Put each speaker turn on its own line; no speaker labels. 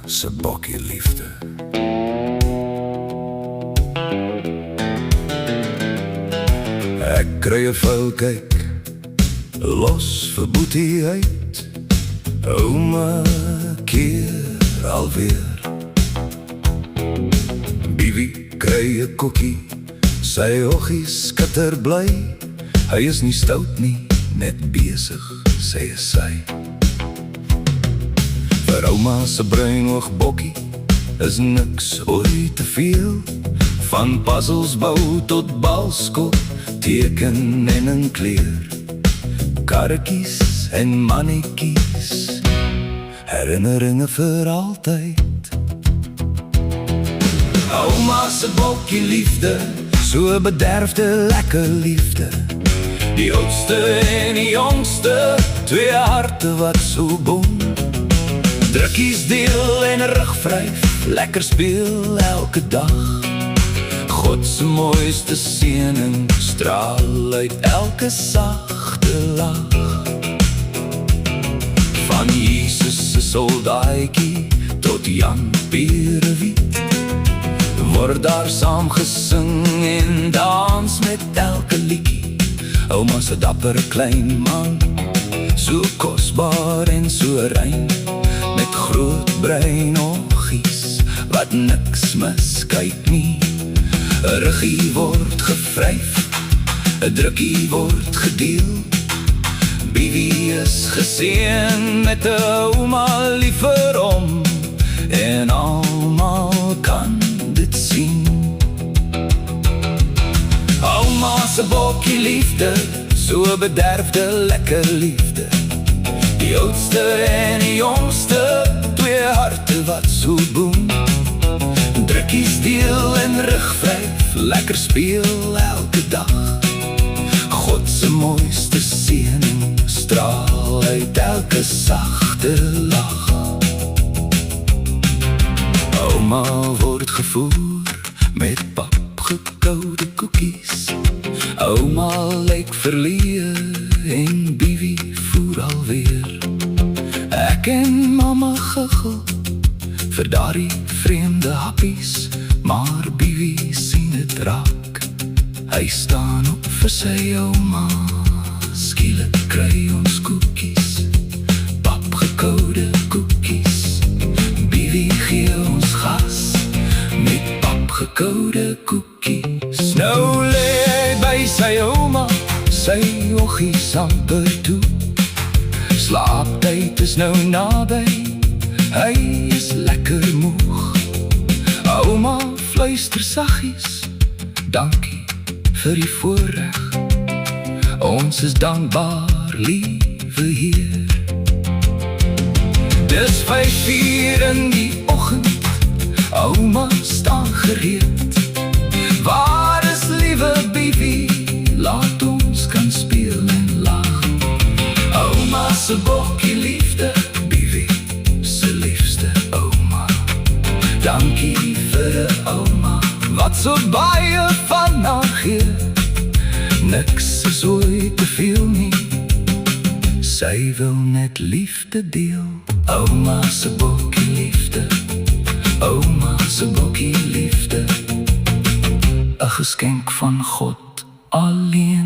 se bokkie liefde. Ek kry 'n vuil kyk, los vir boetie uit. Ouma keer alweer. Bibi kry 'n koekie, sy oggie skitter bly. Hy is nie stout nie, net besig, sê sy. Vir ouma se bruinoog bokkie is niks ooit te veel. Van puzzels bou tot balskop, teken en 'n kleur. Karretjies en mannetjies, herinneringe vir altyd. Ouma se bokkie liefde, so bederfde lekker liefde. Die oudste en die jongste, twee harte wat so boom. Drukkies deel en rugvryf, lekker speel elke dag. God se mooiste seëning straal uit elke sagte lach. Van Jesus se soldaatjie tot Jan Pierewiet, word daar saam gesing en dans met elke liedjie. Ouma se dappere klein man, so kosbaar en so rein, met groot brein oggies wat niks miskyk nie. 'n ruggie word gevryf, 'n drukkie word gedeel. Bibi is geseën met 'n ouma lief vir hom, en almal kan dit sien. Ouma se bokkie liefde, so bederfde lekker liefde. Die oudste en die jongste, twee harte wat so boem. Drukkies deel en rugvryf, lekker speel elke dag. God se mooiste seëning straal uit elke sagte lach. Ouma word gevoer met papgekoude koekies. Ouma lyk verleë en Bibi voer alweer. Ek en mamma giggel vir daardie vreemde happies, maar Bibi sien dit raak. Hy staan op vir sy ouma, skielik kry ons koekies, papgekoude koekies. Bibi gee ons gas met papgekoude koekies. Nou lê hy by sy ouma, sy oggies amper toe. Slaaptyd is nou naby, hy is lekker moeg. Ouma fluister saggies, dankie vir die voorreg. Ons is dankbaar, liewe Heer. Dis 5:00 in die oggend, ouma staan gereed. Waar is liewe Bibi, laat ons kan speel en lag. Ouma se bokkie liefde, Bibi se liefste ouma. Dankie vir 'n ouma wat so baie van haar gee. Niks is ooit te veel nie, sy wil net liefde deel. Ouma se bokkie liefde, ouma se bokkie liefde, 'n geskenk van God alleen.